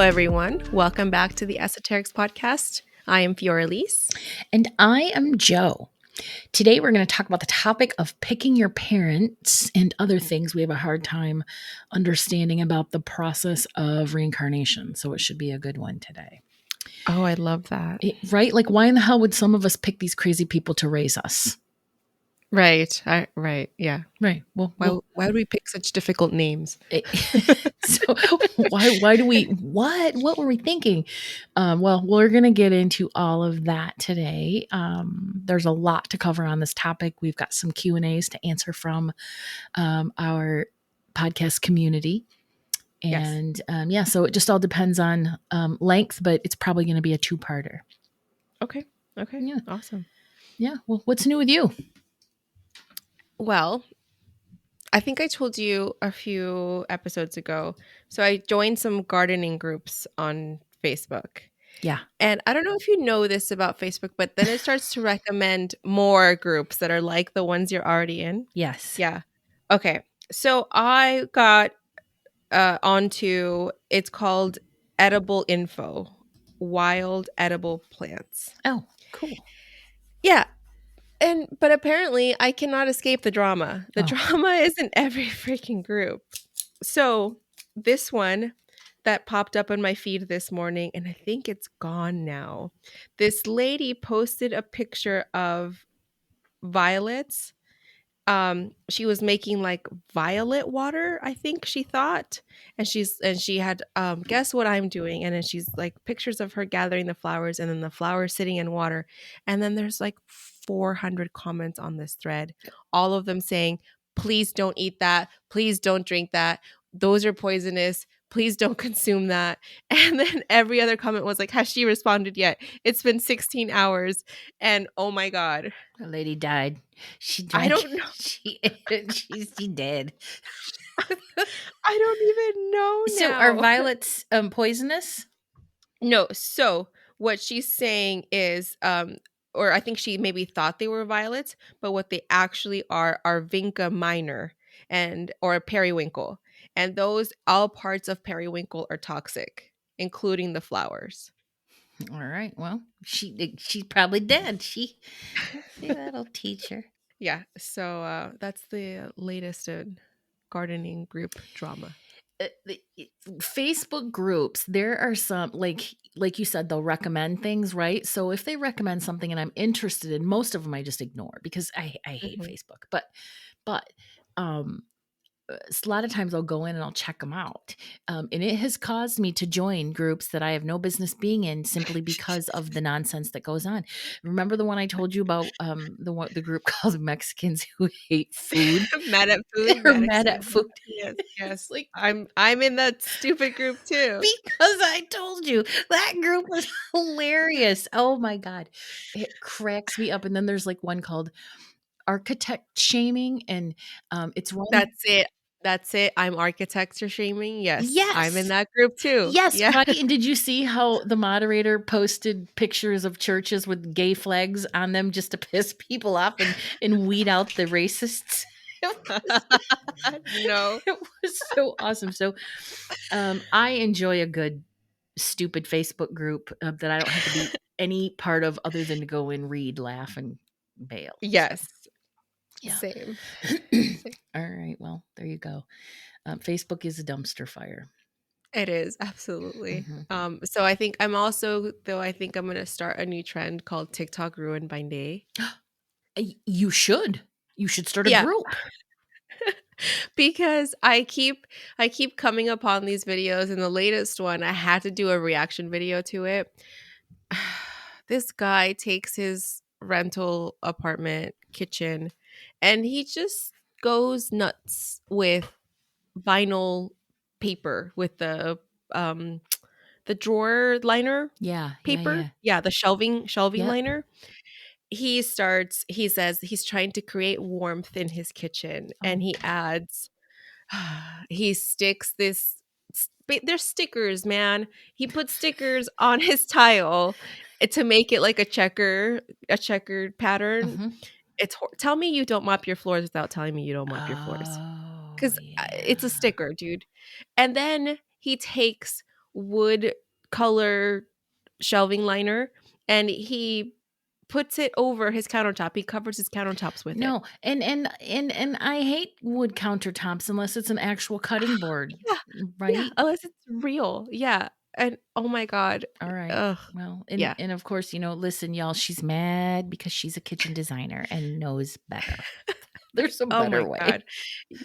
everyone. Welcome back to the Esoterics Podcast. I am Fiorelise. And I am Joe. Today we're going to talk about the topic of picking your parents and other things we have a hard time understanding about the process of reincarnation. So it should be a good one today. Oh, I love that. Right? Like, why in the hell would some of us pick these crazy people to raise us? Right. Right. Yeah. Right. Well, why would we pick such difficult names? So why do we, what were we thinking? Well, we're going to get into all of that today. There's a lot to cover on this topic. We've got some Q&As to answer from our podcast community. And so it just all depends on length, but it's probably going to be a two-parter. Okay. Yeah. Awesome. Yeah. Well, what's new with you? Well, I think I told you a few episodes ago. So I joined some gardening groups on Facebook. Yeah. And I don't know if you know this about Facebook, but then it starts to recommend more groups that are like the ones you're already in. Yes. Yeah. Okay. So I got onto, it's called Edible Info, Wild Edible Plants. Oh, cool. Yeah. But apparently I cannot escape the drama. The drama is in every freaking group. So this one that popped up on my feed this morning, and I think it's gone now. This lady posted a picture of violets. She was making like violet water, I think she thought. And she had guess what I'm doing? And then she's like pictures of her gathering the flowers and then the flowers sitting in water. And then there's like 400 comments on this thread, all of them saying, please don't eat that. Please don't drink that. Those are poisonous. Please don't consume that. And then every other comment was like, has she responded yet? It's been 16 hours. And oh my God. The lady died. She drank. I don't know. She did. I don't even know now. So are violets poisonous? No. So what she's saying is, or I think she maybe thought they were violets, but what they actually are vinca minor or periwinkle. And those, all parts of periwinkle are toxic, including the flowers. All right. Well, she's probably dead. That'll teach her. Yeah. So that's the latest gardening group drama. The Facebook groups, there are some like you said, they'll recommend things, right? So if they recommend something and I'm interested in, most of them I just ignore because I hate Facebook. But a lot of times I'll go in and I'll check them out. And it has caused me to join groups that I have no business being in simply because of the nonsense that goes on. Remember the one I told you about, the group called Mexicans Who Hate Food? Mad at food. They're mad at food. Yes. Like I'm in that stupid group too. Because I told you that group was hilarious. Oh my God. It cracks me up. And then there's like one called Architect Shaming, and it's run. That's it. I'm architecture shaming. Yes. Yes. I'm in that group too. Yes. Yeah. Right. And did you see how the moderator posted pictures of churches with gay flags on them just to piss people off and weed out the racists? No. It was so awesome. So I enjoy a good stupid Facebook group that I don't have to be any part of other than to go in, read, laugh, and bail. Yes. So, yeah. Same. All right. Well, there you go. Facebook is a dumpster fire. It is, absolutely. So I think I'm going to start a new trend called TikTok Ruined by Day. You should start a group. Because I keep coming upon these videos, and the latest one, I had to do a reaction video to it. This guy takes his rental apartment kitchen and he just goes nuts with vinyl paper, with the drawer liner paper. Yeah, the shelving liner. He says he's trying to create warmth in his kitchen, and he adds, he sticks there's stickers, man. He puts stickers on his tile to make it like a checkered pattern. Tell me you don't mop your floors without telling me you don't mop your floors. Because it's a sticker, dude. And then he takes wood color shelving liner, and he puts it over his countertop. He covers his countertops with it. No, and I hate wood countertops unless it's an actual cutting board, Yeah, yeah, right? unless it's real. Yeah, and oh my god. All right. Ugh, Well, yeah. and of course, listen, y'all, she's mad because she's a kitchen designer and knows better. There's a Oh better my way. god.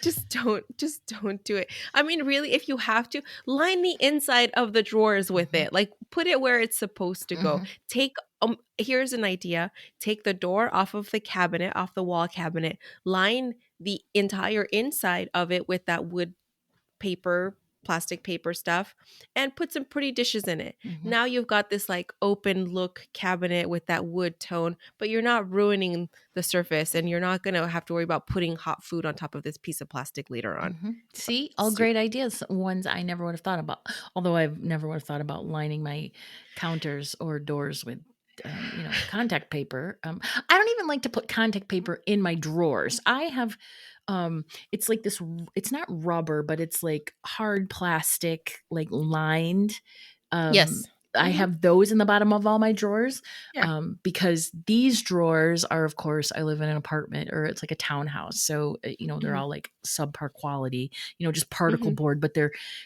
Just don't do it. I mean, really, if you have to, line the inside of the drawers with Mhm, it. Like, put it where it's supposed to go. mhm, Take here's an idea. Take the door off of the cabinet, off the wall cabinet. Line the entire inside of it with that wood paper, plastic paper stuff, and put some pretty dishes in it. mhm, Now you've got this like open look cabinet with that wood tone, but you're not ruining the surface, and you're not going to have to worry about putting hot food on top of this piece of plastic later on. mhm. See, all Super. great ideas. Ones I never would have thought about. Although I've never would have thought about lining my counters or doors with, contact paper. I don't even like to put contact paper in my drawers. I have, it's like this. It's not rubber, but it's like hard plastic, like lined. Um, Yes. I Hmm. have those in the bottom of all my drawers, Yeah. because these drawers are, of course, I live in an apartment or it's like a townhouse, so they're Hmm. all like subpar quality, just particle Hmm. board, but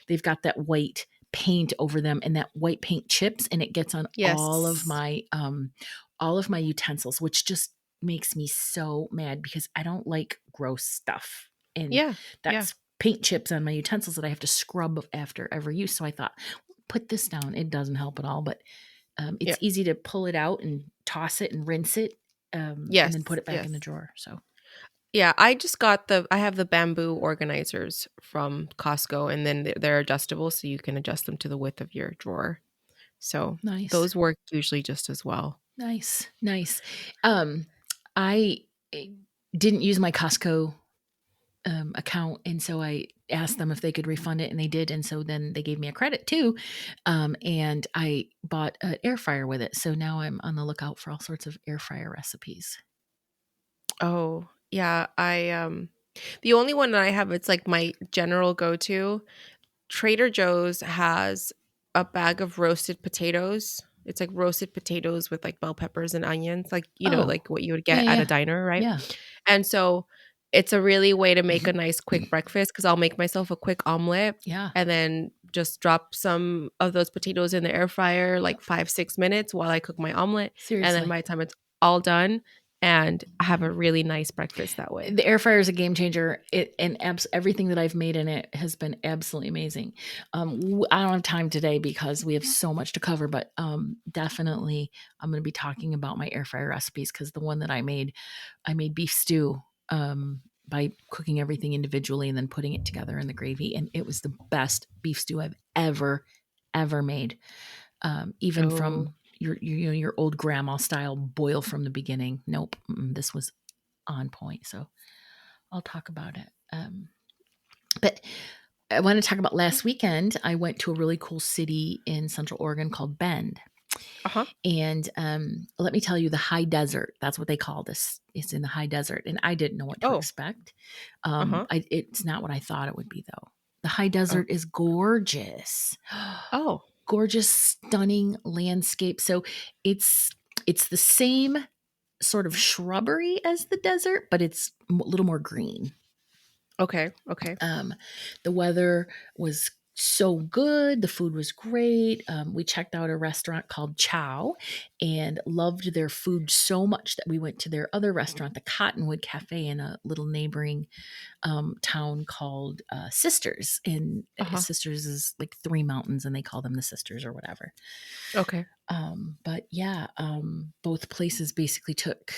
they've got that white paint over them, and that white paint chips, and it gets on Yes. all of my utensils, which just makes me so mad because I don't like gross stuff, and Yeah. Yeah. that's paint chips on my utensils that I have to scrub after every use. So I thought, put this down. It doesn't help at all, but Yeah. it's easy to pull it out and toss it and rinse it, and then put Yes. it back in the Yes. drawer. So Yeah, I have the bamboo organizers from Costco, and then they're adjustable, so you can adjust them to the width of your drawer. So nice, those work usually just as well. nice, nice. Um, I didn't use my Costco account, and so I asked them if they could refund it, and they did, and so then they gave me a credit too, and I bought an air fryer with it. So now I'm on the lookout for all sorts of air fryer recipes. Oh, yeah, the only one that I have, it's like my general go-to. Trader Joe's has a bag of roasted potatoes. It's like roasted potatoes with like bell peppers and onions, like, Oh, like what you would yeah, get at a yeah, diner, right? yeah. And so it's a really way to make a nice quick breakfast, because I'll make myself a quick omelet Yeah, and then just drop some of those potatoes in the air fryer like 5-6 minutes while I cook my omelet. And then seriously. by the time it's all done, and I have a really nice breakfast that way. The air fryer is a game changer. Everything that I've made in it has been absolutely amazing. I don't have time today because we have so much to cover, but definitely I'm going to be talking about my air fryer recipes, because the one that I made beef stew, by cooking everything individually and then putting it together in the gravy, and it was the best beef stew I've ever made. Even Oh, from your old grandma style boil from the beginning. Nope, this was on point. So I'll talk about it. But I want to talk about last weekend. I went to a really cool city in Central Oregon called Bend. uh-huh. And let me tell you, the high desert, that's what they call this. It's in the high desert. And I didn't know what to Oh, expect. uh-huh. It's not what I thought it would be, though. The high Oh, desert is gorgeous. oh, Gorgeous, stunning landscape. So it's it's the same sort of shrubbery as the desert, but it's a little more green. okay, okay. Um, the weather was so good. The food was great. We checked out a restaurant called Chow and loved their food so much that we went to their other restaurant, the Cottonwood Cafe, in a little neighboring town called Sisters. And Uh-huh. Sisters is like three mountains, and they call them the Sisters or whatever. Okay. But yeah, both places basically took,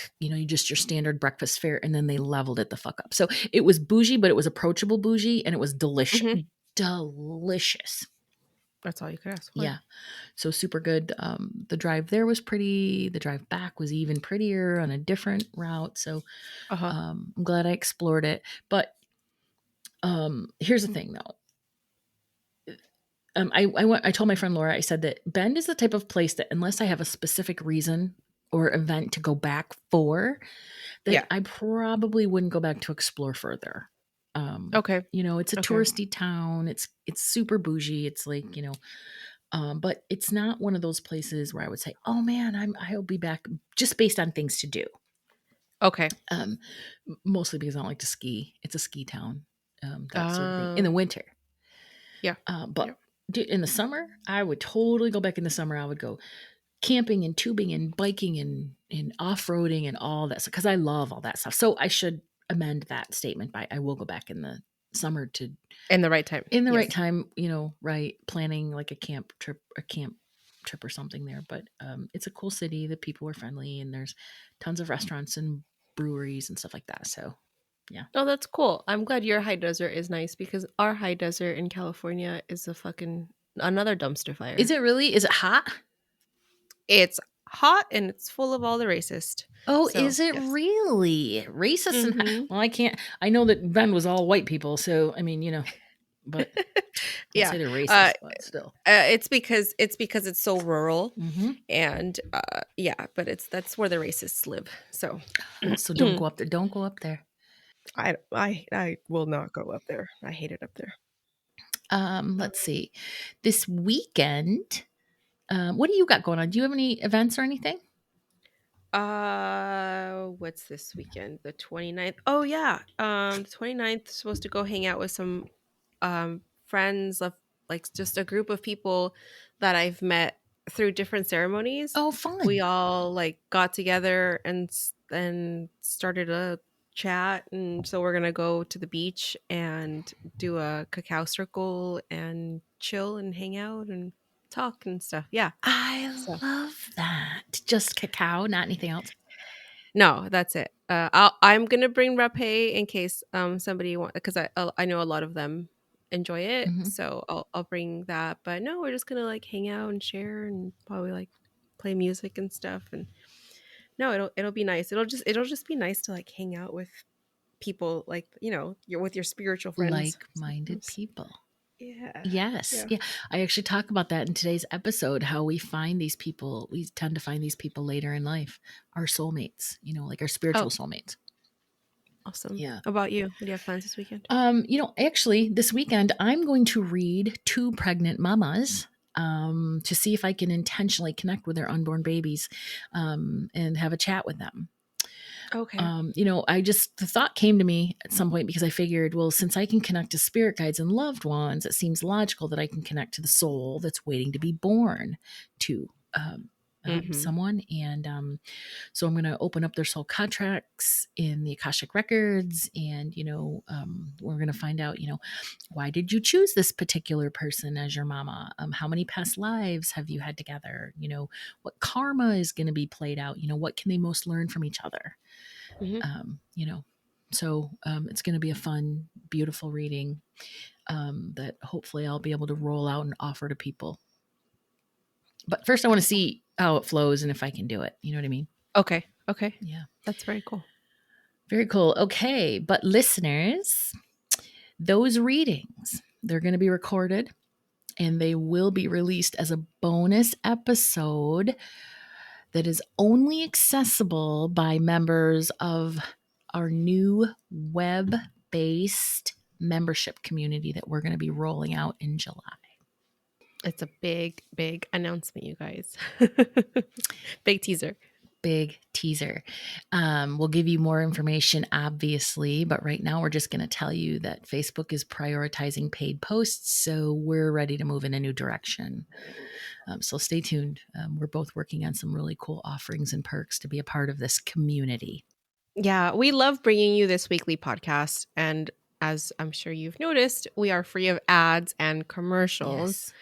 just your standard breakfast fare, and then they leveled it the fuck up. So it was bougie, but it was approachable bougie, and it was delicious. Mhm. Delicious. That's all you could ask for. Yeah. So super good. The drive there was pretty. The drive back was even prettier on a different route. So Uh-huh. I'm glad I explored it. But here's the thing though. I told my friend Laura, I said that Bend is the type of place that, unless I have a specific reason or event to go back for, that Yeah. I probably wouldn't go back to explore further. Okay. It's a Okay. touristy town. It's super bougie. It's like, But it's not one of those places where I would say, "Oh man, I'll be back," just based on things to do. Okay. Um, Mostly because I don't like to ski. It's a ski town, that sort of thing in Uh, the winter. yeah. But Yeah. in the summer, I would totally go back in the summer. I would go camping and tubing and biking and off roading and all that stuff because I love all that stuff. So I should amend that statement by I will go back in the summer to In the right time. in the right Yes. time, right, planning like a camp trip or something there. But it's a cool city. The people are friendly, and there's tons of restaurants and breweries and stuff like that. So yeah, Oh, that's cool. I'm glad your high desert is nice because our high desert in California is a fucking another dumpster is fire. it really? Is it hot? It's hot and it's full of all the racist. Oh, So, is it yes. really racist? And Mhm. well, I can't. I know that Ben was all white people, so I mean, but I won't Yeah. say they're Uh, racist, but still. it's because it's so rural Hmm. and yeah, but that's where the racists live. So So don't go up there. Don't go up there. I will not go up there. I hate it up there. Let's see. This weekend, what do you got going on? Do you have any events or anything? What's this weekend? The 29th. Oh yeah. The 29th supposed to go hang out with some friends of like just a group of people that I've met through different ceremonies. Oh, We fun. all like got together and started a chat, and so we're going to go to the beach and do a cacao circle and chill and hang out and talk and stuff. Yeah. I So love that. Just cacao, not anything else. no, that's it. I'm gonna bring rapé in case somebody want because I know a lot of them enjoy it, Hmm. so I'll bring that. But no, we're just gonna like hang out and share and probably like play music and stuff. And no, it'll be nice. It'll just be nice to like hang out with people like you're with your spiritual friends Like-minded sometimes. people. Yeah, Yes. yeah. Yeah. I actually talk about that in today's episode, how we find these people. We tend to find these people later in life, our soulmates, like our spiritual Oh, soulmates. awesome. Yeah. How about you? What do you have plans this weekend? Actually, this weekend, I'm going to read two pregnant mamas to see if I can intentionally connect with their unborn babies and have a chat with them. Okay. The thought came to me at some point because I figured, well, since I can connect to spirit guides and loved ones, it seems logical that I can connect to the soul that's waiting to be born to Mm-hmm. someone. And so I'm going to open up their soul contracts in the Akashic records, and we're going to find out, why did you choose this particular person as your mama? How many past lives have you had together? What karma is going to be played out? What can they most learn from each other? Mm-hmm. um, you know it's going to be a fun, beautiful reading that hopefully I'll be able to roll out and offer to people. But first I want to see how it flows and if I can do it. You know what I mean? Okay. Okay. Yeah. That's very cool. Very cool. Okay, but listeners, those readings, they're going to be recorded and they will be released as a bonus episode that is only accessible by members of our new web based membership community that we're going to be rolling out in July. It's a big, big announcement, you guys. Big teaser. Big teaser. We'll give you more information, obviously, but right now we're just going to tell you that Facebook is prioritizing paid posts, so we're ready to move in a new direction. So stay tuned. We're both working on some really cool offerings and perks to be a part of this community. Yeah, we love bringing you this weekly podcast. And as I'm sure you've noticed, we are free of ads and commercials. Yes.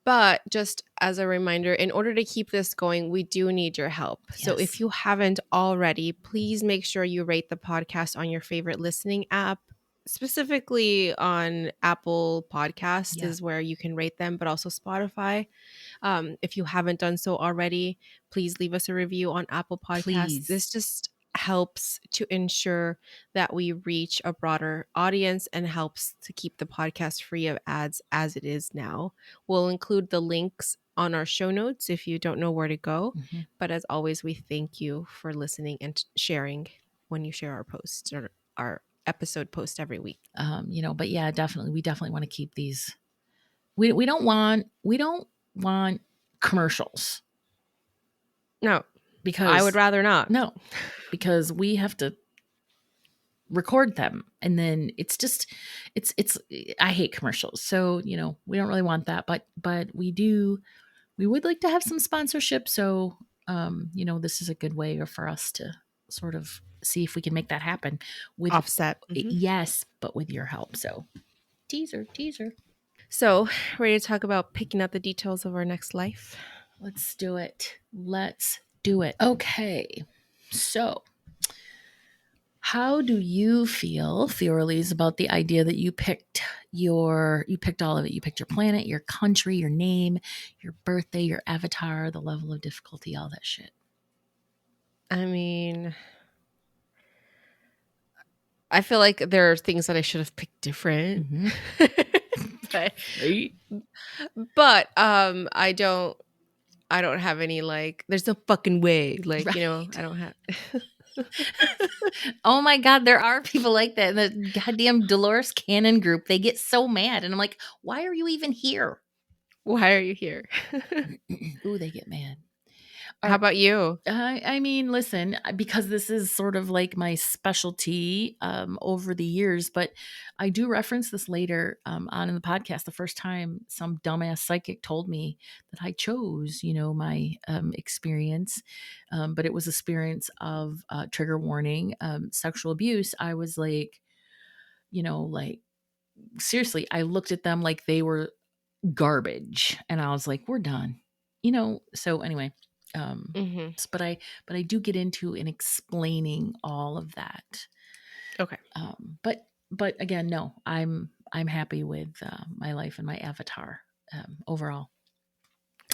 But just as a reminder, in order to keep this going, we do need your help. So if Yes. you haven't already, please make sure you rate the podcast on your favorite listening app. Specifically on Apple Podcast Yeah. is where you can rate them, but also Spotify. If you haven't done so already, please leave us a review on Apple Podcasts. This Please. just helps to ensure that we reach a broader audience and helps to keep the podcast free of ads as it is now. We'll include the links on our show notes if you don't know where to go. Mhm. But as always, we thank you for listening and sharing when you share our posts or our episode post every week. But yeah, definitely, we definitely want to keep these. We don't want we don't want commercials No, I would because rather not. no, because we have to record them and then it's I hate commercials. So, we don't really want that, but we would like to have some sponsorship. So, this is a good way for us to sort of see if we can make that happen with Offset. yes, but with your help. So, teaser. So, ready to talk about picking out the details of our next life? Let's do it. Let's do it. Okay. So, how do you feel, Fiorelise, about the idea that you picked all of it? You picked your planet, your country, your name, your birthday, your avatar, the level of difficulty, all that shit. I mean, I feel like there are things that I should have picked different. Mm-hmm. but Right? but I don't have any like there's no fucking way. Like, Right. I don't have Oh my God, there are people like that. The goddamn Dolores Cannon group, they get so mad. And I'm like, why are you even here? Why are you here? Ooh, they get mad. All How right. about you? I mean, listen, because this is sort of like my specialty over the years, but I do reference this later on in the podcast. The first time some dumbass psychic told me that I chose, my experience, but it was experience of trigger warning, sexual abuse. I was like, like seriously, I looked at them like they were garbage, and I was like, we're done, So anyway, Mm-hmm. but I do get into in explaining all of that. Okay. But again, no, I'm happy with my life and my avatar overall.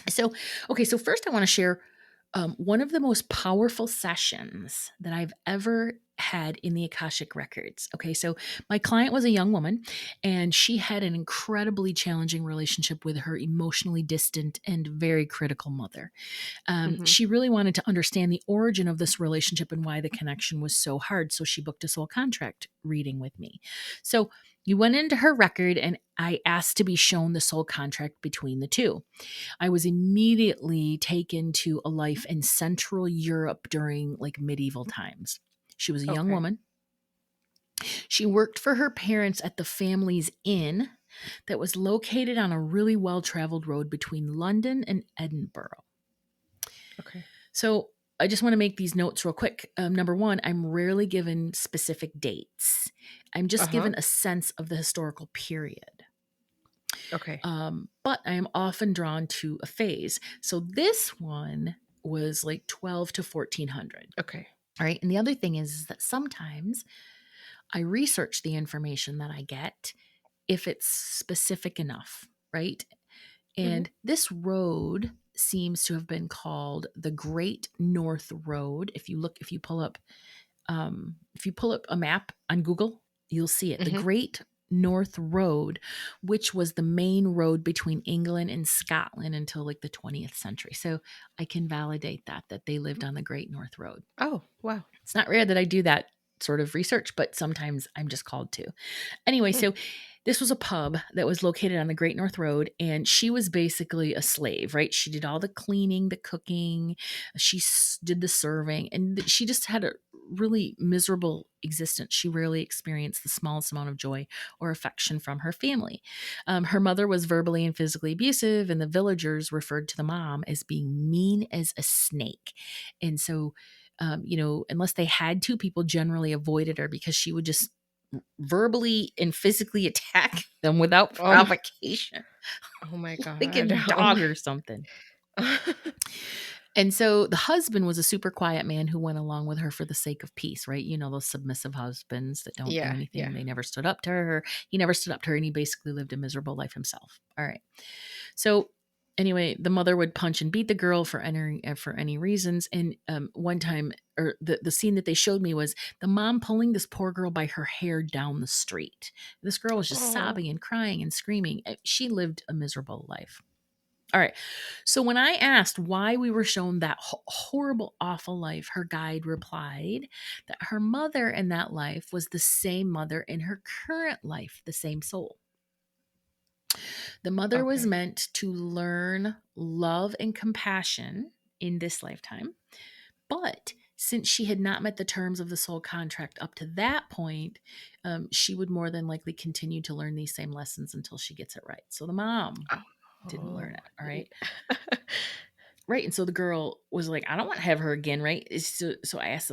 So, okay, so first I want to share one of the most powerful sessions that I've ever had in the Akashic Records. Okay, so my client was a young woman and she had an incredibly challenging relationship with her emotionally distant and very critical mother. Mm-hmm. She really wanted to understand the origin of this relationship and why the connection was so hard. So she booked a soul contract reading with me. So you went into her record and I asked to be shown the soul contract between the two. I was immediately taken to a life in Central Europe during like medieval times. She was a young Okay. woman. She worked for her parents at the family's inn that was located on a really well traveled road between London and Edinburgh. Okay. So I just want to make these notes real quick. Number one, I'm rarely given specific dates. I'm just Uh-huh. given a sense of the historical period. Okay. But I am often drawn to a phase. So this one was like 12 to 1400. Okay. All right. And the other thing is that sometimes I research the information that I get if it's specific enough, right? Mm-hmm. And this road seems to have been called the Great North Road. If you pull up a map on Google, you'll see it. The Mm-hmm. Great North Road, which was the main road between England and Scotland until like the 20th century. So I can validate that they lived on the Great North Road. Oh, wow. It's not rare that I do that sort of research, but sometimes I'm just called to. Anyway, Hmm. so this was a pub that was located on the Great North Road, and she was basically a slave, right? She did all the cleaning, the cooking, did the serving, and she just had a really miserable existence. She rarely experienced the smallest amount of joy or affection from her family. Her mother was verbally and physically abusive, and the villagers referred to the mom as being mean as a snake. And so, unless they had to, people generally avoided her because she would just verbally and physically attack them without Oh, provocation, oh my like a God. Oh dog or something. my. And so the husband was a super quiet man who went along with her for the sake of peace, right? Those submissive husbands that don't do Yeah. anything. Yeah. They never stood up to her. He never stood up to her, and he basically lived a miserable life himself. All right. So anyway, the mother would punch and beat the girl for any reasons. And one time, or the scene that they showed me was the mom pulling this poor girl by her hair down the street. This girl was just Oh. sobbing and crying and screaming. She lived a miserable life. All right. So when I asked why we were shown that horrible, awful life, her guide replied that her mother in that life was the same mother in her current life, the same soul. The mother was Okay. meant to learn love and compassion in this lifetime, but since she had not met the terms of the soul contract up to that point, she would more than likely continue to learn these same lessons until she gets it right. So the mom didn't learn Oh. it. All right. Right. And so the girl was like, I don't want to have her again. Right. So I asked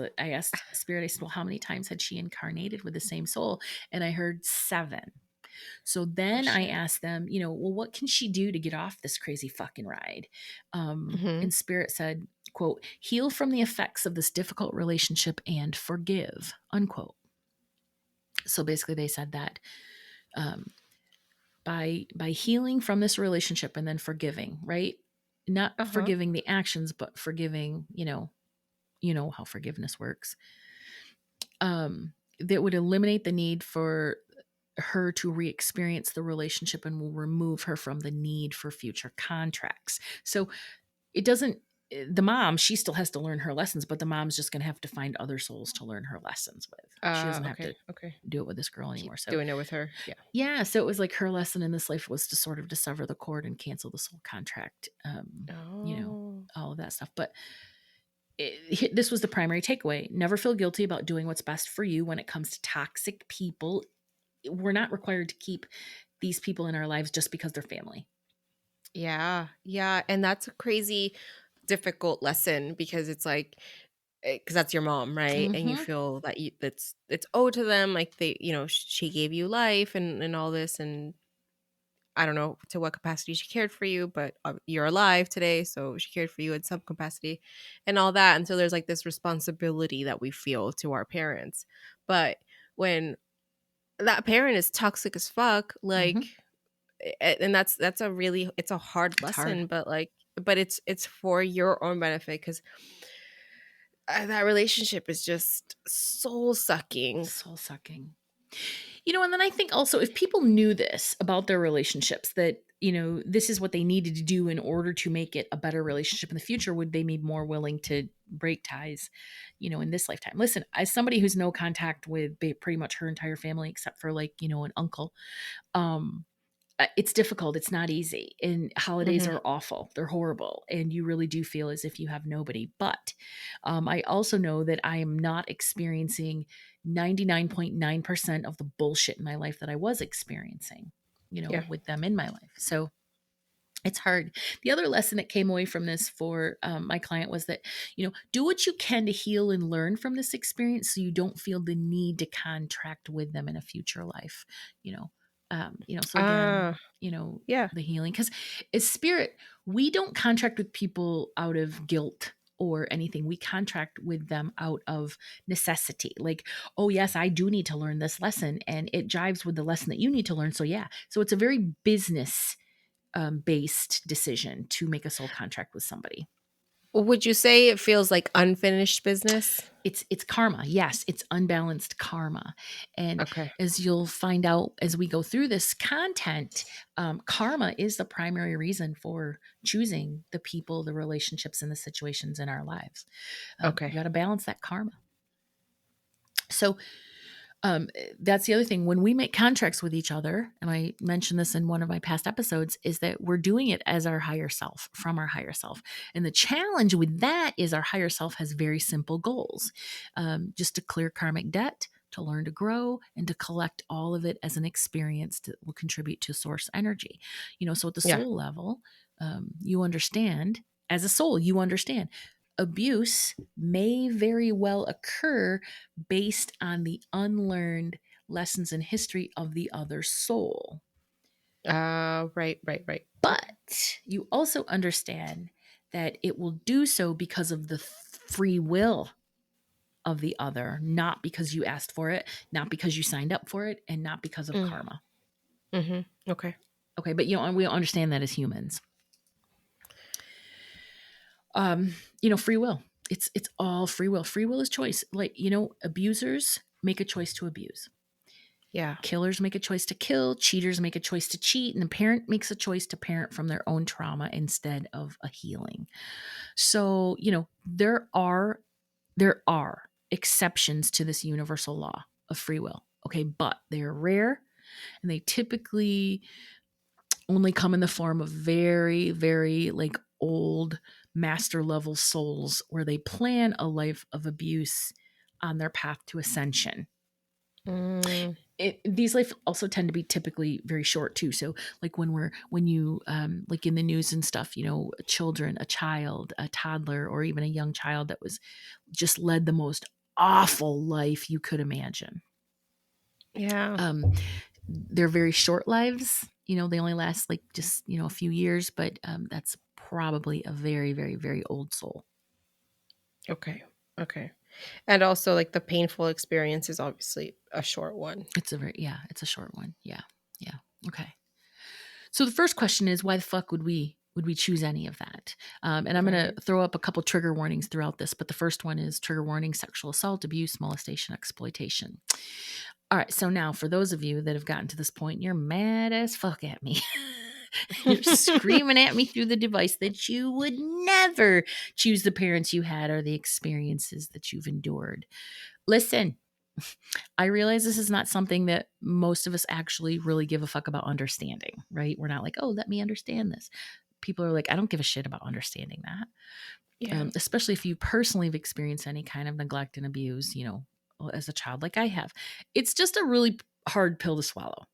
Spirit, I said, well, how many times had she incarnated with the same soul? And I heard 7. So Oh then I shit. asked them, well, what can she do to get off this crazy fucking ride? Mhm. And Spirit said, quote, heal from the effects of this difficult relationship and forgive, unquote. So basically they said that um, by healing from this relationship and then forgiving, right? Not Uh-huh. forgiving the actions, but forgiving, you know how forgiveness works. That would eliminate the need for her to re-experience the relationship and will remove her from the need for future contracts. So it doesn't the mom, she still has to learn her lessons, but the mom's just going to have to find other souls to learn her lessons with. She doesn't have Okay. to Okay. do it with this girl Keep anymore. So doing it with her. Yeah. yeah, so it was like her lesson in this life was to sort of to sever the cord and cancel the soul contract. Oh. All of that stuff. But this was the primary takeaway. Never feel guilty about doing what's best for you when it comes to toxic people. We're not required to keep these people in our lives just because they're family. Yeah. Yeah, and that's a crazy difficult lesson because it's like because that's your mom, right? And you Mm-hmm. feel that it's owed to them, like they, she gave you life and all this, and I don't know to what capacity she cared for you, but you're alive today, so she cared for you in some capacity, and all that. And so there's like this responsibility that we feel to our parents, but when that parent is toxic as fuck, Mm-hmm. like, and that's a really it's a hard It's hard. lesson, but like, but it's for your own benefit because that relationship is just soul sucking. Soul sucking. And then I think also if people knew this about their relationships, that, this is what they needed to do in order to make it a better relationship in the future, would they be more willing to break ties, in this lifetime? Listen, as somebody who's no contact with pretty much her entire family, except for like, an uncle, um, it's difficult. It's not easy. And holidays Hmm. are awful. They're horrible. And you really do feel as if you have nobody. But I also know that I am not experiencing 99.9% of the bullshit in my life that I was experiencing, Yeah. with them in my life. So it's hard. The other lesson that came away from this for my client was that, do what you can to heal and learn from this experience so you don't feel the need to contract with them in a future life. You know, so again, Ah, you know, yeah. the healing, because as spirit, we don't contract with people out of guilt or anything. We contract with them out of necessity. Like, oh yes, I do need to learn this lesson, and it jives with the lesson that you need to learn. So yeah, so it's a very business based decision to make a soul contract with somebody. Would you say it feels like unfinished business? It's karma. Yes, it's unbalanced karma. And Okay. as you'll find out as we go through this content, karma is the primary reason for choosing the people, the relationships, and the situations in our lives. We Okay. got to balance that karma. So that's the other thing. When we make contracts with each other, and I mentioned this in one of my past episodes, is that we're doing it as our higher self, from our higher self. And the challenge with that is our higher self has very simple goals, just to clear karmic debt, to learn to grow, and to collect all of it as an experience that will contribute to source energy. So at the Yeah. soul level, you understand, as a soul, you understand abuse may very well occur based on the unlearned lessons in history of the other soul. Right, right, right. But you also understand that it will do so because of the free will of the other, not because you asked for it, not because you signed up for it, and not because of Mm, karma. okay. Okay, but we don't understand that as humans. Free will. It's all free will. Free will is choice. Like, abusers make a choice to abuse. Yeah. Killers make a choice to kill, cheaters make a choice to cheat, and a parent makes a choice to parent from their own trauma instead of a healing. So, there are exceptions to this universal law of free will. Okay, but they're rare and they typically only come in the form of very, very like old master level souls where they plan a life of abuse on their path to ascension. Mm, These life also tend to be typically very short too. So like when you like in the news and stuff, you know, children, a child, a toddler, or even a young child that was just led the most awful life you could imagine. yeah. Um, they're very short lives. You know, they only last like just, you know, a few years, but that's probably a very, very, very old soul. Okay. Okay. And also, like, the painful experience is obviously a short one. It's a very, yeah, it's a short one. Yeah. Yeah. Okay. So the first question is, why the fuck would we choose any of that? And I'm going to Right. throw up a couple trigger warnings throughout this, but the first one is trigger warning: sexual assault, abuse, molestation, exploitation. All right, so now for those of you that have gotten to this point, you're mad as fuck at me. You're screaming at me through the device that you would never choose the parents you had or the experiences that you've endured. Listen, I realize this is not something that most of us actually really give a fuck about understanding, right? We're not like, oh, let me understand this. People are like, I don't give a shit about understanding that. Yeah. Especially if you personally have experienced any kind of neglect and abuse, you know, as a child, like I have. It's just a really hard pill to swallow.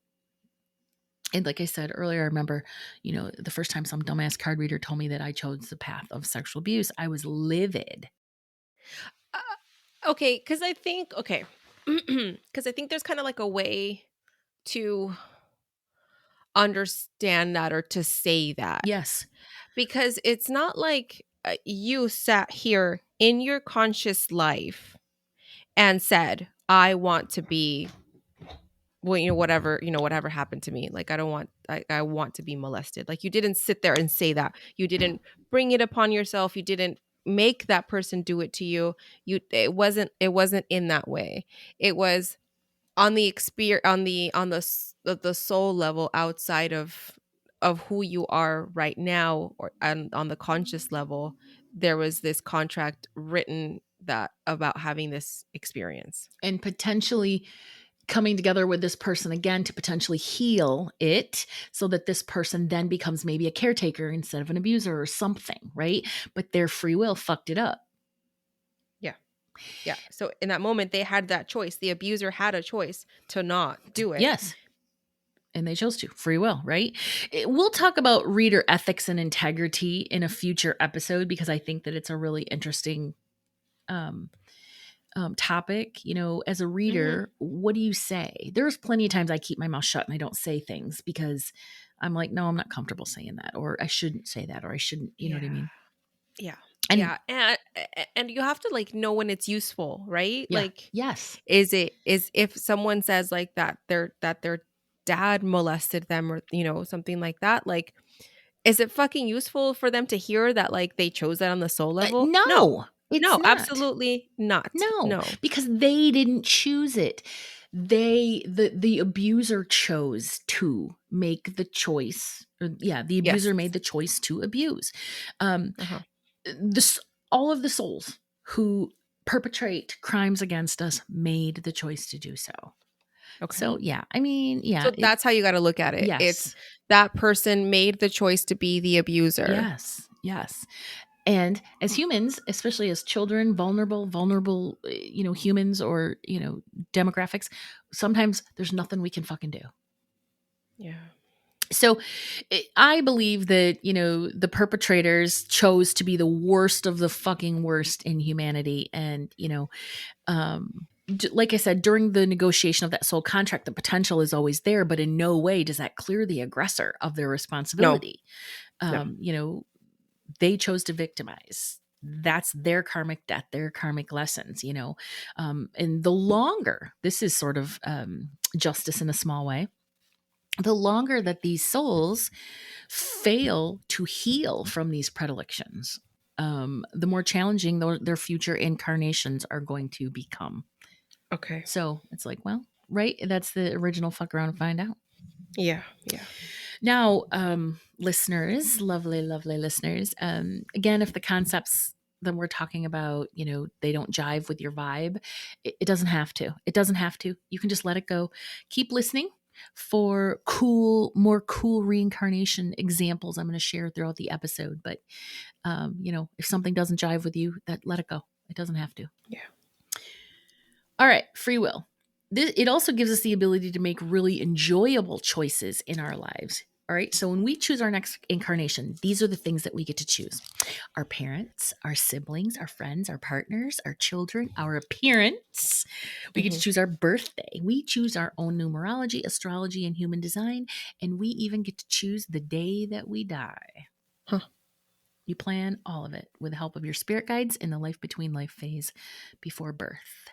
And like I said earlier, I remember, you know, the first time some dumbass card reader told me that I chose the path of sexual abuse, I was livid. Okay, because I think okay, because I think there's kind of like a way to understand that or to say that, Yes. because it's not like you sat here in your conscious life and said, "I want to be." Well, whatever happened to me, like, I want to be molested. Like, you didn't sit there and say that. You didn't bring it upon yourself. You didn't make that person do it to you. It wasn't in that way. It was on the experience, on the soul level, outside of who you are right now, or on the conscious level. There was this contract written that about having this experience. And potentially coming together with this person again to potentially heal it so that this person then becomes maybe a caretaker instead of an abuser or something, right? But their free will fucked it up. Yeah. Yeah. So in that moment, they had that choice. The abuser had a choice to not do it. Yes. And they chose to. Free will, right? We'll talk about reader ethics and integrity in a future episode because I think that it's a really interesting um, topic. You know, as a Hmm. reader, what do you say? There's plenty of times I keep my mouth shut and I don't say things because I'm like, no, I'm not comfortable saying that, or I shouldn't say that, or I shouldn't, you know what I Yeah. mean? Yeah. And Yeah. And you have to, like, know when it's useful, right? yeah, Like, yes. is if someone says, like, that their dad molested them, or something like that, like, is it fucking useful for them to hear that, like, they chose that on the soul level? No. No, it's No, not. absolutely not. No, No. because they didn't choose it. The abuser chose to make the choice. Or, yeah, the Yes. abuser made the choice to abuse. Um, Uh-huh. this all of the souls who perpetrate crimes against us made the choice to do so. Okay. So yeah, I mean, yeah, So that's how you gotta look at it. It's yes, that person made the choice to be the abuser. yes, yes. And as humans, especially as children, vulnerable, you know, humans or, you know, demographics, sometimes there's nothing we can fucking do. Yeah. So I believe that, you know, the perpetrators chose to be the worst of the fucking worst in humanity. And, you know, like I said, during the negotiation of that soul contract, the potential is always there, but in no way does that clear the aggressor of their No. responsibility. No. You know, they chose to victimize. That's their karmic debt, their karmic lessons, you know. And the longer, this is sort of justice in a small way, the longer that these souls fail to heal from these predilections, the more challenging their future incarnations are going to become. Okay. So it's like, well, right? That's the original fuck around and find out. Yeah. Yeah. Now, listeners, lovely, lovely listeners, again, if the concepts that we're talking about, you know, they don't jive with your vibe, it doesn't have to. It doesn't have to. You can just let it go. Keep listening. for more cool reincarnation examples I'm going to share throughout the episode. But, if something doesn't jive with you, let it go. It doesn't have to. Yeah. All right, free will. It also gives us the ability to make really enjoyable choices in our lives. All right, so when we choose our next incarnation, these are the things that we get to choose: our parents, our siblings, our friends, our partners, our children, our appearance. We get to choose our birthday. We choose our own numerology, astrology, and human design. And we even get to choose the day that we die. Huh. You plan all of it with the help of your spirit guides in the life between life phase before birth.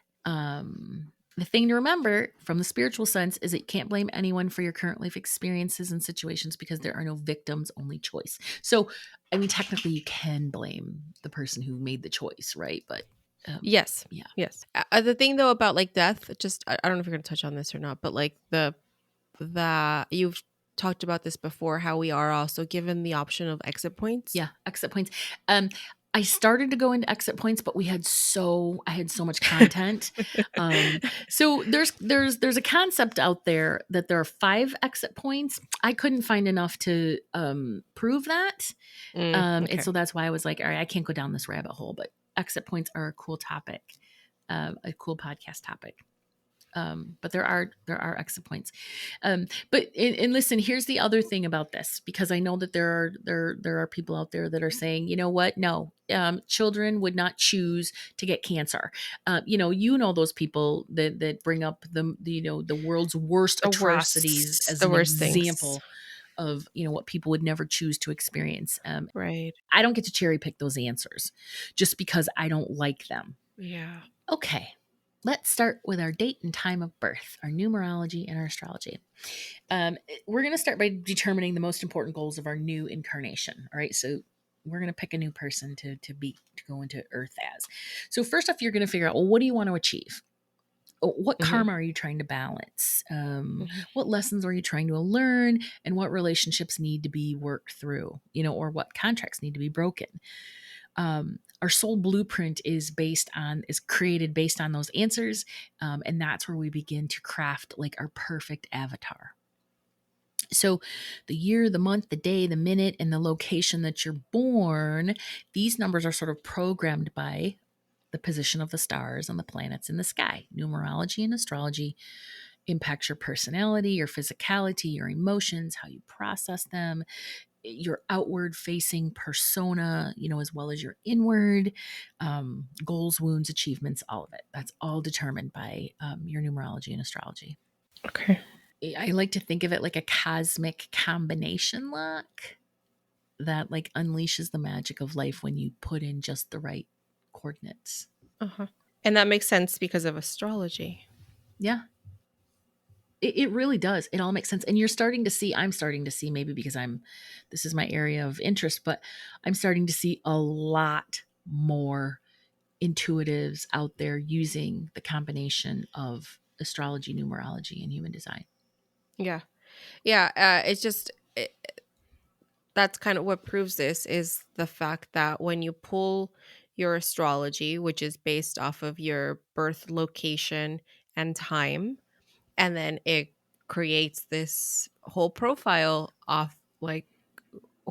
The thing to remember from the spiritual sense is that you can't blame anyone for your current life experiences and situations because there are no victims, only choice. So, I mean, technically you can blame the person who made the choice, right? But Yes. yeah. Yes. The thing though about like death, just I don't know if you're going to touch on this or not, but like the you've talked about this before, how we are also given the option of exit points. Yeah, exit points. I started to go into exit points, but I had so much content. So there's a concept out there that there are 5 exit points. I couldn't find enough to prove that. And Okay. so that's why I was like, all right, I can't go down this rabbit hole, but exit points are a cool topic, a cool podcast topic. But there are exit points. But and listen, here's the other thing about this, because I know that there are people out there that are saying, you know what, no, children would not choose to get cancer. Those people that bring up the world's worst atrocities as The an worst things. example of what people would never choose to experience. Right. I don't get to cherry pick those answers just because I don't like them. Yeah. Okay, let's start with our date and time of birth, our numerology and our astrology. We're going to start by determining the most important goals of our new incarnation. All right, so we're going to pick a new person to go into Earth as. So first off, you're going to figure out, well, what do you want to achieve? What karma are you trying to balance? What lessons are you trying to learn? And what relationships need to be worked through? Or what contracts need to be broken? Our soul blueprint is created based on those answers. And that's where we begin to craft like our perfect avatar. So the year, the month, the day, the minute, and the location that you're born, these numbers are sort of programmed by the position of the stars and the planets in the sky. Numerology and astrology impacts your personality, your physicality, your emotions, how you process them, your outward facing persona, as well as your inward goals, wounds, achievements, all of it. That's all determined by your numerology and astrology. Okay. I like to think of it like a cosmic combination lock that like unleashes the magic of life when you put in just the right coordinates. And that makes sense because of astrology. Yeah. It really does. It all makes sense. And I'm starting to see, maybe because this is my area of interest, but I'm starting to see a lot more intuitives out there using the combination of astrology, numerology, and human design. Yeah. Yeah. That's kind of what proves this is the fact that when you pull your astrology, which is based off of your birth location and time, and then it creates this whole profile off like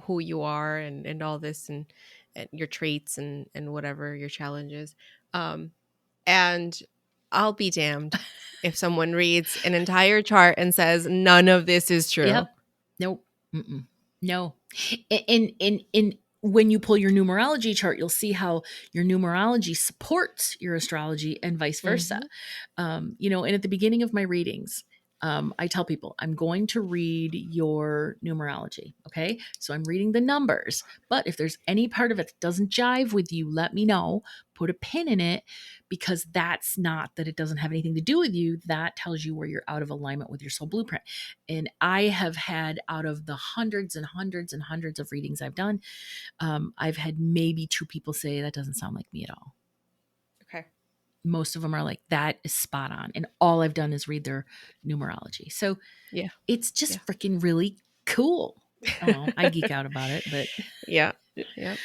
who you are and all this and your traits and whatever your challenges. And I'll be damned if someone reads an entire chart and says none of this is true. Yep. Nope. Mm-mm. No. And when you pull your numerology chart, you'll see how your numerology supports your astrology and vice versa. And at the beginning of my readings, I tell people I'm going to read your numerology. Okay. So I'm reading the numbers, but if there's any part of it that doesn't jive with you, let me know, put a pin in it, because that's not that it doesn't have anything to do with you. That tells you where you're out of alignment with your soul blueprint. And I have had, out of the hundreds and hundreds and hundreds of readings I've done, I've had maybe 2 people say that doesn't sound like me at all. Okay. Most of them are like, that is spot on. And all I've done is read their numerology. So Yeah. it's just freaking really cool. I geek out about it, but Yeah. Yeah.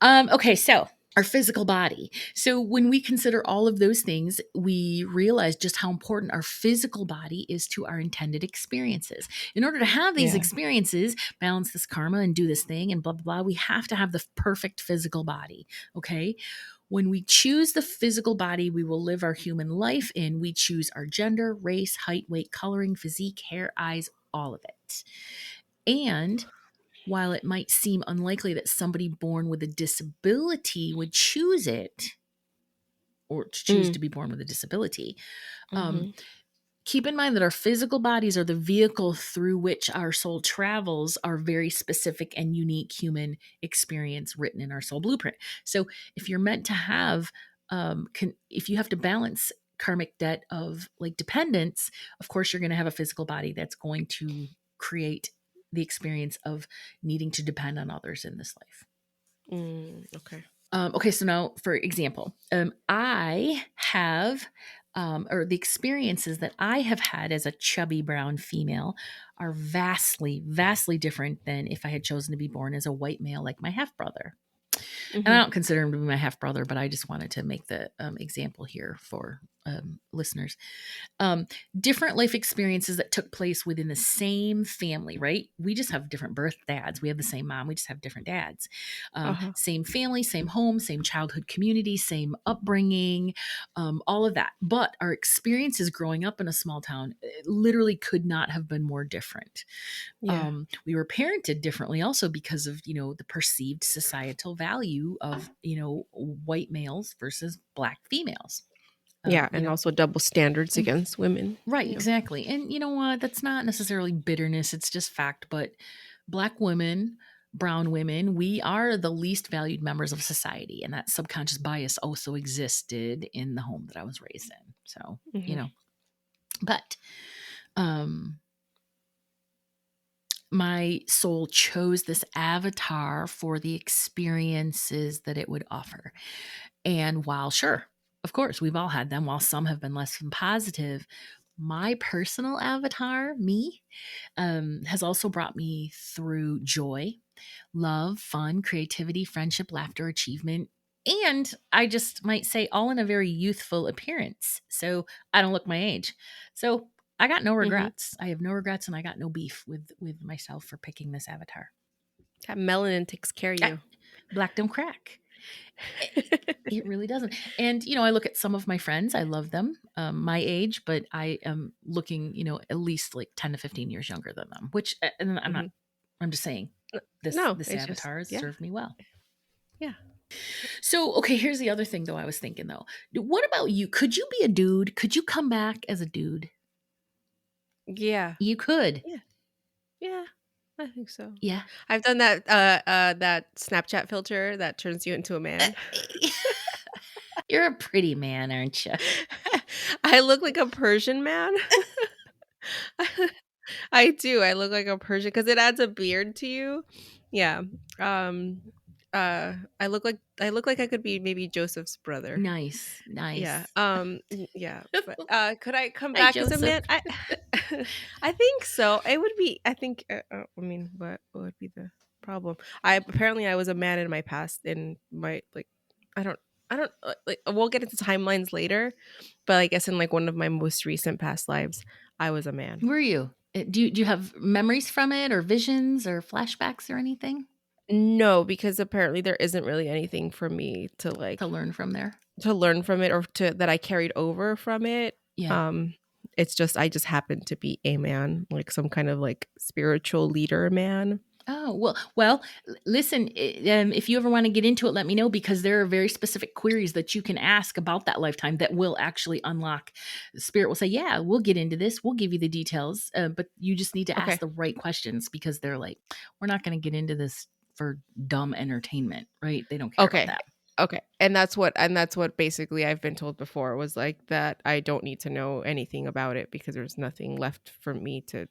okay. So our physical body. So when we consider all of those things, we realize just how important our physical body is to our intended experiences. In order to have these Yeah. experiences, balance this karma and do this thing and blah, blah, blah, we have to have the perfect physical body. Okay. When we choose the physical body we will live our human life in, we choose our gender, race, height, weight, coloring, physique, hair, eyes, all of it. And while it might seem unlikely that somebody born with a disability would choose it or to choose Mm. to be born with a disability, um, Mhm. keep in mind that our physical bodies are the vehicle through which our soul travels, our very specific and unique human experience written in our soul blueprint. So if you're meant to have, if you have to balance karmic debt of like dependence, of course you're going to have a physical body that's going to create the experience of needing to depend on others in this life. Okay. Okay, so now, for example, I have, or the experiences that I have had as a chubby brown female are vastly, vastly different than if I had chosen to be born as a white male like my half brother. And I Mhm. don't consider him to be my half brother, but I just wanted to make the example here for listeners. um, different life experiences that took place within the same family, right? We just have different birth dads. We have the same mom. We just have different dads. Uh-huh. Same family, same home, same childhood community, same upbringing, all of that. But our experiences growing up in a small town literally could not have been more different. Yeah. We were parented differently also because of, the perceived societal value of, white males versus black females. Yeah, You and know, also double standards against women. Right, Yeah. exactly. And you know what? That's not necessarily bitterness, it's just fact. But Black women, brown women, we are the least valued members of society. And that subconscious bias also existed in the home that I was raised in. So, Mhm. but um, my soul chose this avatar for the experiences that it would offer. And while, sure, of course, we've all had them, while some have been less than positive, my personal avatar, me, has also brought me through joy, love, fun, creativity, friendship, laughter, achievement, and I just might say all in a very youthful appearance. So I don't look my age. So I got no Mhm. regrets. I have no regrets, and I got no beef with myself for picking this avatar. That melanin takes care of Ah, you. black don't crack. It really doesn't. And, I look at some of my friends, I love them, my age, but I am looking, at least like 10 to 15 years younger than them, which, and I'm not, Mhm. I'm just saying this, No, this it's just avatar has yeah. served me well. Yeah. So, okay, here's the other thing though I was thinking though. What about you? Could you be a dude? Could you come back as a dude? Yeah. You could. Yeah. Yeah. I think so. Yeah. I've done that Snapchat filter that turns you into a man. You're a pretty man, aren't you? I look like a Persian man. I do. I look like a Persian because it adds a beard to you. Yeah. Um. I look like I could be maybe Joseph's brother. Nice. Yeah. Nice. Yeah. But could I come Hi, back as a Joseph. man? I I think so. It would be. I think. I mean, what would be the problem? I was a man in my past. In my like, I don't. I don't like. We'll get into timelines later, but I guess in like one of my most recent past lives, I was a man. Who are you? Do you have memories from it or visions or flashbacks or anything No, because apparently there isn't really anything for me to like to learn from there? to learn from it or to that I carried over from it. Yeah. Um, it's just I just happened to be a man, like some kind of like spiritual leader man. Oh, well, listen, if you ever want to get into it, let me know because there are very specific queries that you can ask about that lifetime that will actually unlock. Spirit will say, "Yeah, we'll get into this. We'll give you the details." But you just need to ask Okay. the right questions because they're like, "We're not going to get into this for dumb entertainment, right? They don't care about Okay. that." Okay. And that's what basically I've been told before was like that I don't need to know anything about it because there's nothing left for me to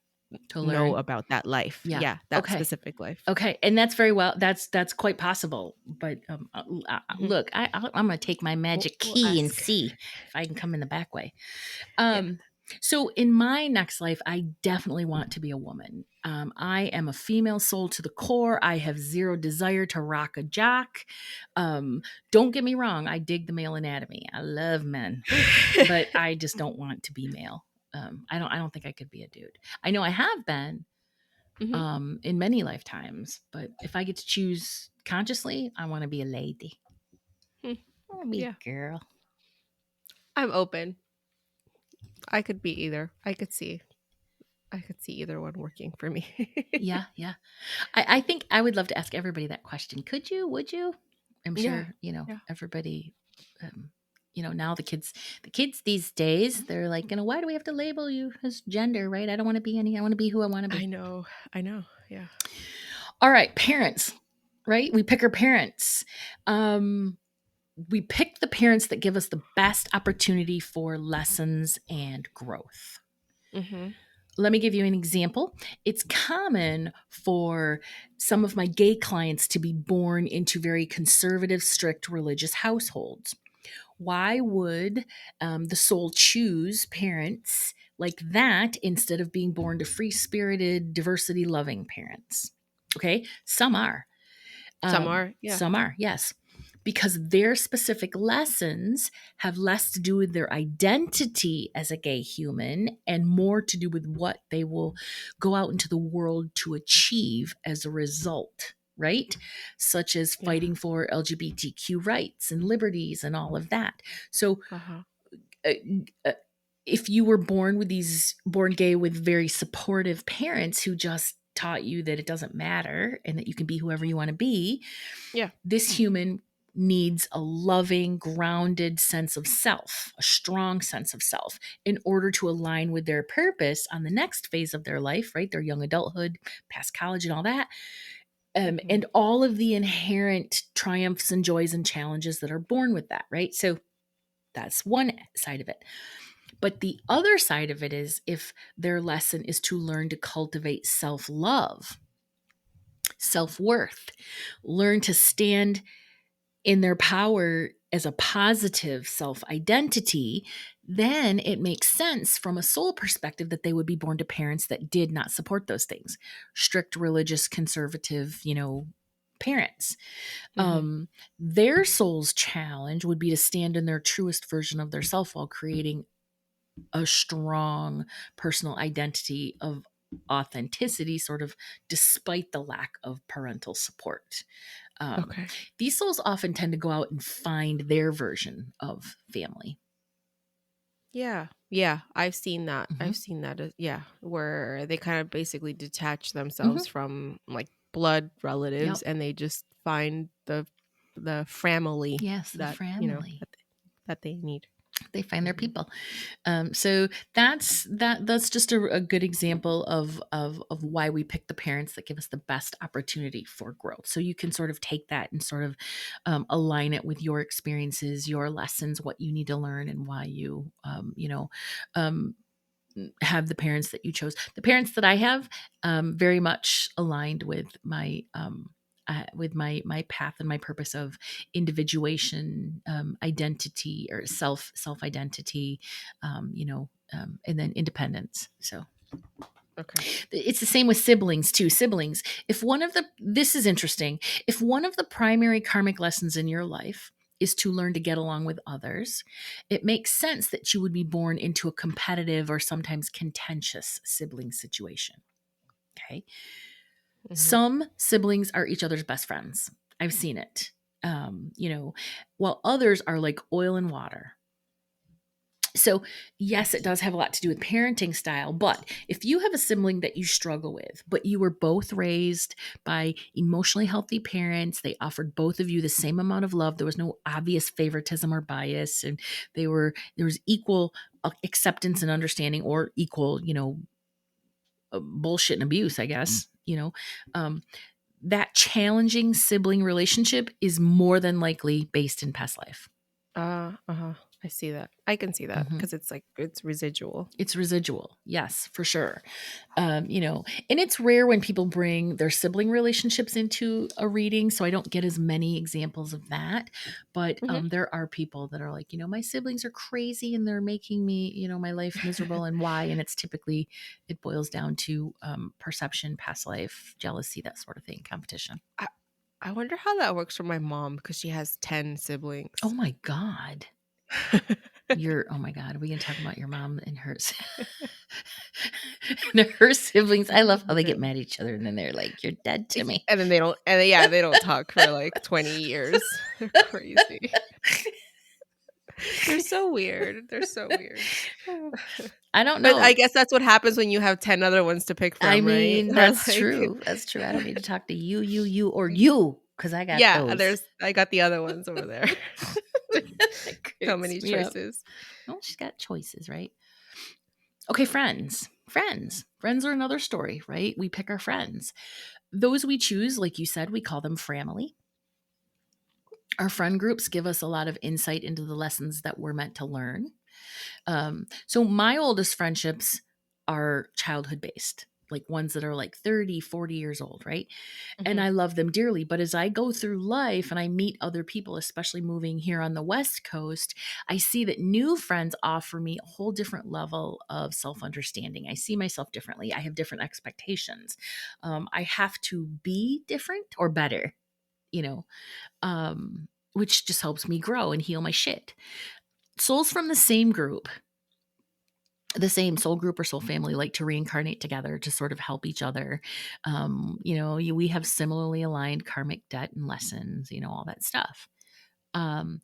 To know learn. about that life. Yeah. Yeah, that Okay. specific life. Okay, and that's very well. That's quite possible. But Mhm. look, I'm gonna take my We'll, magic we'll key and ask. see if I can come in the back way. Yeah. So in my next life, I definitely want to be a woman. I am a female soul to the core. I have zero desire to rock a jock. Um, don't get me wrong. I dig the male anatomy. I love men, but I just don't want to be male. I don't think I could be a dude. I know I have been Hmm. in many lifetimes, but if I get to choose consciously, I want to be a lady. I want to be Yeah, a girl. I'm open. I could be either. I could see either one working for me. Yeah, yeah. I think I would love to ask everybody that question. Could you? Would you? I'm Yeah. sure, you know, Yeah. everybody, now the kids these days, they're like, why do we have to label you as gender, right? I don't want to be any, I want to be who I want to I be. know. I know. Yeah. All right, parents, right? We pick our parents. Um, we pick the parents that give us the best opportunity for lessons and growth. Hmm. Let me give you an example. It's common for some of my gay clients to be born into very conservative, strict religious households. Why would the soul choose parents like that instead of being born to free spirited, diversity loving parents? Okay, some are. Some are. Yeah. Some are, yes, because their specific lessons have less to do with their identity as a gay human and more to do with what they will go out into the world to achieve as a result, right? Such as Yeah. fighting for LGBTQ rights and liberties and all of that. So, Uh huh. uh, uh, if you were born gay with very supportive parents who just taught you that it doesn't matter and that you can be whoever you want to be, Yeah. this human needs a loving, grounded sense of self, a strong sense of self, in order to align with their purpose on the next phase of their life, right? Their young adulthood, past college, and all that. Hmm. And all of the inherent triumphs and joys and challenges that are born with that, right? So that's one side of it. But the other side of it is if their lesson is to learn to cultivate self love, self worth, learn to stand in their power as a positive self identity, then it makes sense from a soul perspective that they would be born to parents that did not support those things. Strict religious, conservative, parents. Hmm. Their soul's challenge would be to stand in their truest version of their self while creating a strong personal identity of authenticity, sort of despite the lack of parental support. Um, Okay. these souls often tend to go out and find their version of family. Yeah. Yeah. I've seen that. Hmm. I've seen that. Yeah. Where they kind of basically detach themselves Hmm. from like blood relatives Yep. and they just find the family Yes, the that, family. that they need. They find their Hmm. people. So that's just a good example of why we pick the parents that give us the best opportunity for growth. So you can sort of take that and sort of align it with your experiences, your lessons, what you need to learn, and why you um, have the parents that you chose. The parents that I have very much aligned with my path and my purpose of individuation, identity, or self identity, and then independence. So Okay. it's the same with siblings too. Siblings, if one of the this is interesting, if one of the primary karmic lessons in your life is to learn to get along with others, it makes sense that you would be born into a competitive or sometimes contentious sibling situation. Okay. Hmm. Some siblings are each other's best friends. I've seen it. While others are like oil and water. So, yes, it does have a lot to do with parenting style, but if you have a sibling that you struggle with, but you were both raised by emotionally healthy parents, they offered both of you the same amount of love, there was no obvious favoritism or bias, and there was equal acceptance and understanding, or equal, bullshit and abuse, I guess, um, that challenging sibling relationship is more than likely based in past life. Uh-huh. I see that. I can see that Mhm. because it's like it's residual. It's residual. Yes, for sure. You know, and it's rare when people bring their sibling relationships into a reading. So I don't get as many examples of that. But Mhm. there are people that are like, my siblings are crazy and they're making me, my life miserable, and why. And it's typically, it boils down to perception, past life, jealousy, that sort of thing, competition. I, I wonder how that works for my mom because she has 10 Oh siblings. my God. Oh my God, are we going to talk about your mom and hers? And her siblings. I love how they get mad at each other and then they're like, "You're dead to me." And then they don't, and yeah, they don't talk for like 20 years. They're crazy. They're so weird. They're so weird. I don't But I know. guess that's what happens when you have 10 other ones to pick I from, right? mean, Or that's like, true. That's true. I don't need to talk to you, or you, because I got yeah, those. I got the other ones over there. That So cracks many me up. choices. Well, she's got choices, right? Okay, friends. Friends are another story, right? We pick our friends. Those we choose, like you said, we call them family. Our friend groups give us a lot of insight into the lessons that we're meant to learn. So my oldest friendships are childhood based, like ones that are like 30, 40 years old, right? And Mhm. I love them dearly. But as I go through life and I meet other people, especially moving here on the West Coast, I see that new friends offer me a whole different level of self understanding. I see myself differently. I have different expectations. I have to be different or better, you know, which just helps me grow and heal my shit. Souls from the same soul group or soul family, like to reincarnate together to sort of help each other. We have similarly aligned karmic debt and lessons, all that stuff. Um,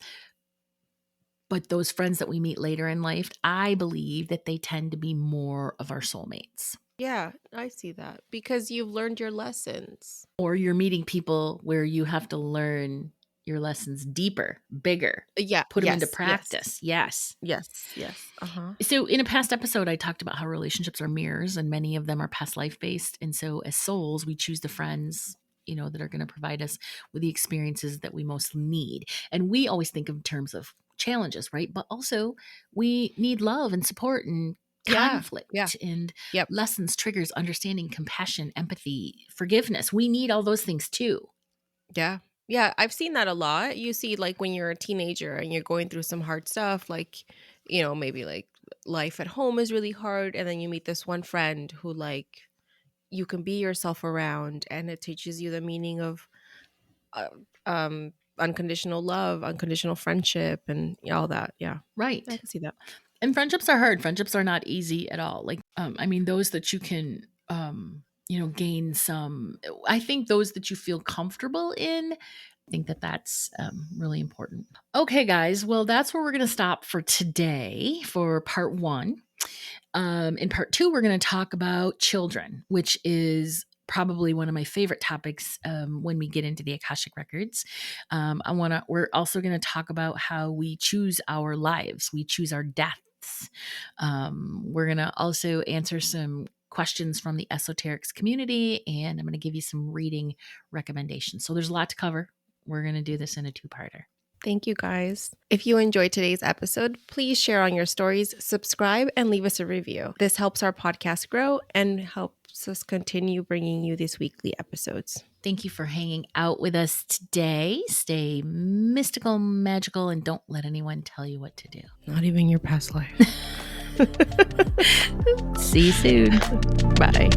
but those friends that we meet later in life, I believe that they tend to be more of our soulmates. Yeah, I see that because you've learned your lessons. Or you're meeting people where you have to learn your lessons deeper, bigger, Yeah, put them into yes, yes. practice. Yes. Yes, yes. Uh-huh. So, in a past episode, I talked about how relationships are mirrors and many of them are past life based. And so, as souls, we choose the friends, that are going to provide us with the experiences that we most need. And we always think in terms of challenges, right? But also, we need love and support and Yeah, yeah. conflict and Yep. lessons, triggers, understanding, compassion, empathy, forgiveness. We need all those things too. Yeah. Yeah, I've seen that a lot. You see, like, when you're a teenager and you're going through some hard stuff, like, maybe like life at home is really hard. And then you meet this one friend who, like, you can be yourself around and it teaches you the meaning of uh, unconditional love, unconditional friendship, and all that. Yeah. I Right. can see that. And friendships are hard. Friendships are not easy at all. Like, I mean, those that you can, gain some, I think those that you feel comfortable in, I think that that's really important. Okay, guys. Well, that's where we're going to stop for today for part one. In part two, we're going to talk about children, which is probably one of my favorite topics when we get into the Akashic records. We're also going to talk about how we choose our lives, we choose our deaths. We're going to also answer some questions from the esoterics community, and I'm going to give you some reading recommendations. So there's a lot to cover. We're going to do this in a two-parter. Thank you, guys. If you enjoyed today's episode, please share on your stories, subscribe, and leave us a review. This helps our podcast grow and helps us continue bringing you these weekly episodes. Thank you for hanging out with us today. Stay mystical, magical, and don't let anyone tell you what to do. Not even your past life. See you soon. Bye.